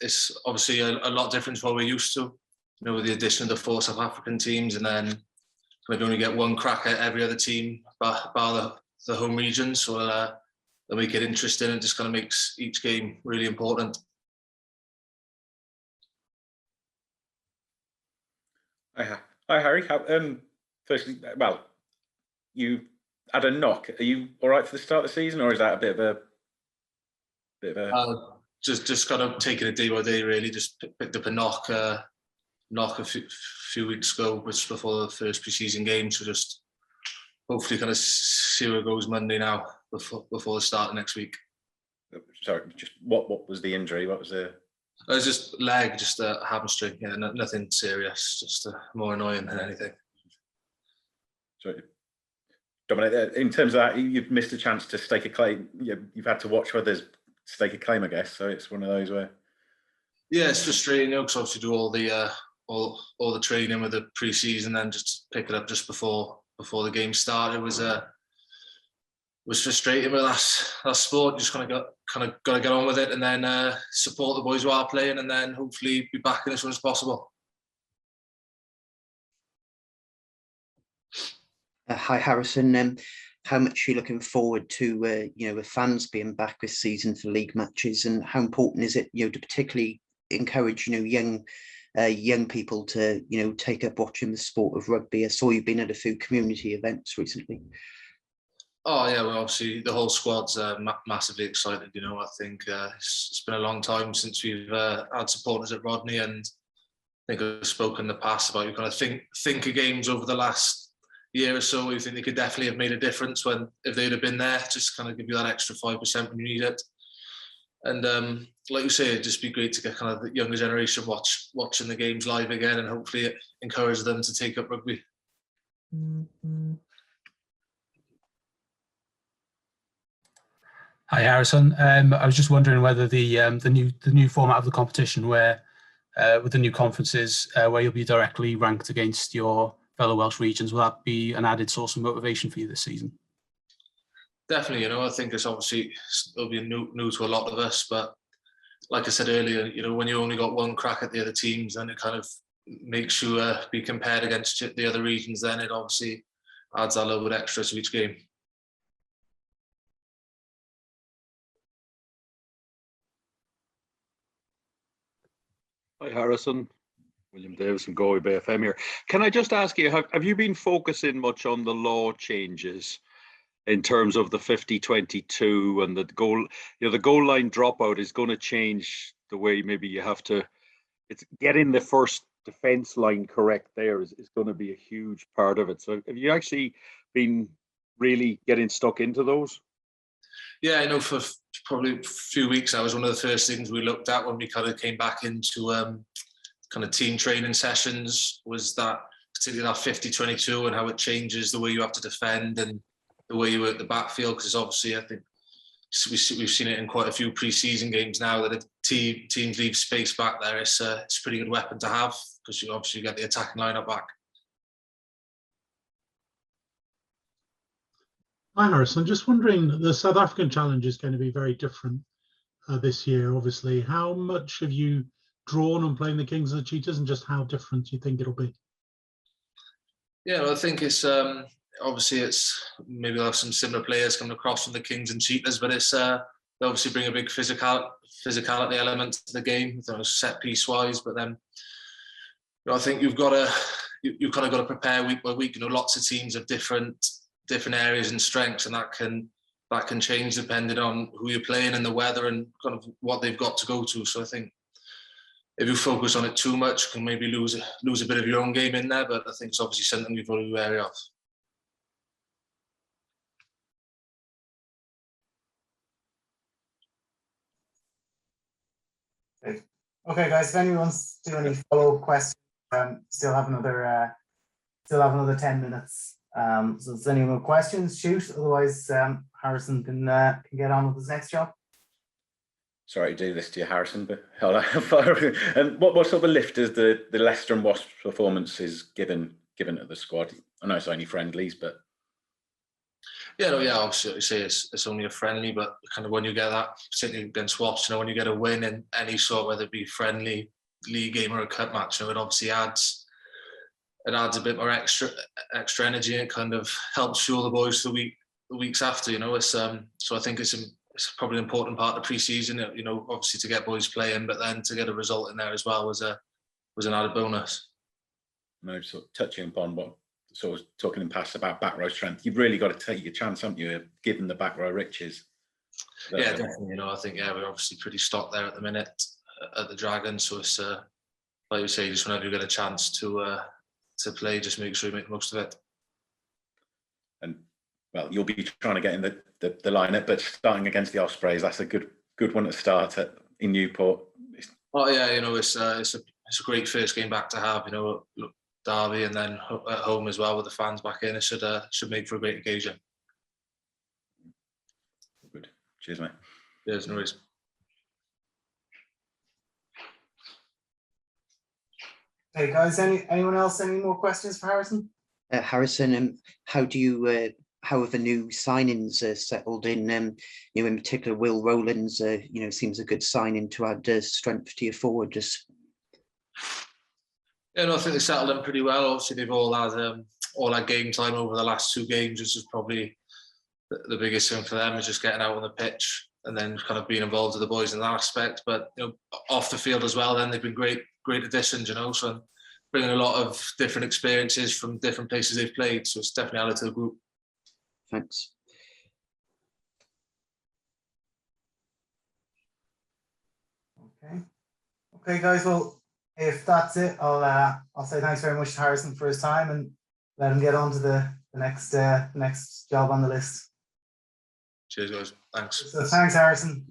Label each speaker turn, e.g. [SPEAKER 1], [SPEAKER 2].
[SPEAKER 1] it's obviously a lot different to what we're used to. With the addition of the 4 South African teams, and then maybe only get one crack at every other team, bar the home region. So they'll make it interesting, and just kind of makes each game really important.
[SPEAKER 2] Hi, Harry. Firstly, well, you had a knock. Are you all right for the start of the season, or is that a bit of a?
[SPEAKER 1] Just kind of taking it day by day, really. Just picked up a knock a few weeks ago, just before the first pre-season game. So just hopefully kind of see where it goes Monday now, before the start of next week.
[SPEAKER 2] Sorry, just what was the injury? What was the?
[SPEAKER 1] It was just leg, just a hamstring. Yeah, nothing serious. Just more annoying than anything.
[SPEAKER 2] Sorry, Dominic. In terms of that, you've missed a chance to stake a claim. You've had to watch others stake a claim, I guess. So it's one of those where.
[SPEAKER 1] Yeah, it's frustrating, because obviously do all the training with the pre-season, then just pick it up just before the game started was frustrating. But that's sport. You just kind of got to get on with it, and then support the boys who are playing, and then hopefully be back in as soon as possible.
[SPEAKER 3] Hi, Harrison. How much are you looking forward to with fans being back this season for league matches, and how important is it to particularly encourage young people to take up watching the sport of rugby? I saw you've been at a few community events recently.
[SPEAKER 1] Oh yeah, well obviously the whole squad's massively excited. I think it's been a long time since we've had supporters at Rodney, and I think I've spoken in the past about you kind of think of games over the last year or so. We think they could definitely have made a difference if they'd have been there. Just kind of give you that extra 5% when you need it. And like you say, it'd just be great to get kind of the younger generation watching the games live again, and hopefully it encourages them to take up rugby.
[SPEAKER 4] Hi, Harrison. I was just wondering whether the new format of the competition, where with the new conferences, where you'll be directly ranked against your fellow Welsh regions, will that be an added source of motivation for you this season?
[SPEAKER 1] Definitely. I think it'll be new to a lot of us, but like I said earlier, when you only got one crack at the other teams, then it kind of makes you be compared against the other regions. Then it obviously adds a little bit extra to each game.
[SPEAKER 5] Hi, Harrison. William Davis from Galway Bay FM here. Can I just ask you, have you been focusing much on the law changes in terms of the 50-22 and the goal? The goal line dropout is going to change the way maybe you have to. It's getting the first defence line correct. There is going to be a huge part of it. So have you actually been really getting stuck into those?
[SPEAKER 1] Yeah, I know for probably a few weeks, that was one of the first things we looked at when we kind of came back into kind of team training sessions, was that particularly that 50-22 and how it changes the way you have to defend and the way you work the backfield. Because obviously, I think we've seen it in quite a few pre-season games now, that if teams leave space back there, it's a pretty good weapon to have, because you obviously get the attacking lineup back.
[SPEAKER 6] Hi, Harrison. Just wondering, the South African challenge is going to be very different this year, obviously. How much have you drawn on playing the Kings and the Cheetahs, and just how different do you think it'll be?
[SPEAKER 1] Yeah, well, I think it's obviously maybe we'll have some similar players coming across from the Kings and Cheetahs, but they obviously bring a big physicality element to the game, set piece wise. But then I think you've kind of got to prepare week by week. Lots of teams have different areas and strengths, and that can change depending on who you're playing and the weather and kind of what they've got to go to. So I think if you focus on it too much, you can maybe lose a bit of your own game in there. But I think it's obviously something you've got to be wary of.
[SPEAKER 7] Okay, guys. If anyone wants to do any follow-up questions, still have another 10 minutes. So if there's any more questions, shoot. Otherwise, Harrison can get on with his next job.
[SPEAKER 2] Sorry to do this to you, Harrison, but and what sort of a lift is the Leicester and Wasps performances given to the squad? I know it's only friendlies, but
[SPEAKER 1] Yeah, no, yeah, obviously, like you say, it's only a friendly, but kind of when you get that, particularly against Wasps, you know, when you get a win in any sort, whether it be friendly, league game or a cup match, you know, it obviously adds a bit more extra energy, and it kind of helps fuel the boys the weeks after, you know. It's so I think it's probably an important part of pre-season, you know, obviously to get boys playing, but then to get a result in there as well was an added bonus.
[SPEAKER 2] No, sort of touching upon what sort of talking in past about back row strength, you've really got to take your chance, haven't you, given the back row riches?
[SPEAKER 1] Yeah, definitely. You know, I think we're obviously pretty stocked there at the minute at the Dragons, so it's like you say, just whenever you get a chance to play, just make sure you make the most of it.
[SPEAKER 2] And well, you'll be trying to get in the lineup, but starting against the Ospreys, that's a good one to start in Newport.
[SPEAKER 1] Oh yeah, you know, it's a great first game back to have. You know, Derby and then at home as well with the fans back in. It should make for a great occasion.
[SPEAKER 2] Good. Cheers, mate.
[SPEAKER 1] Cheers, no worries.
[SPEAKER 7] Hey guys, anyone else any more questions for Harrison?
[SPEAKER 3] Harrison, how have the new signings settled in? You know, in particular, Will Rowlands, you know, seems a good signing to add strength to your forward.
[SPEAKER 1] Yeah, no, I think they settled in pretty well. Obviously, they've all had game time over the last 2 games, which is probably the biggest thing for them, is just getting out on the pitch and then kind of being involved with the boys in that aspect. But you know, off the field as well, then they've been great additions. You know, so bringing a lot of different experiences from different places they've played. So it's definitely added to the group.
[SPEAKER 3] Thanks.
[SPEAKER 7] Okay, guys. Well, if that's it, I'll say thanks very much to Harrison for his time and let him get on to the next job on the list.
[SPEAKER 1] Cheers, guys. Thanks.
[SPEAKER 7] So thanks, Harrison.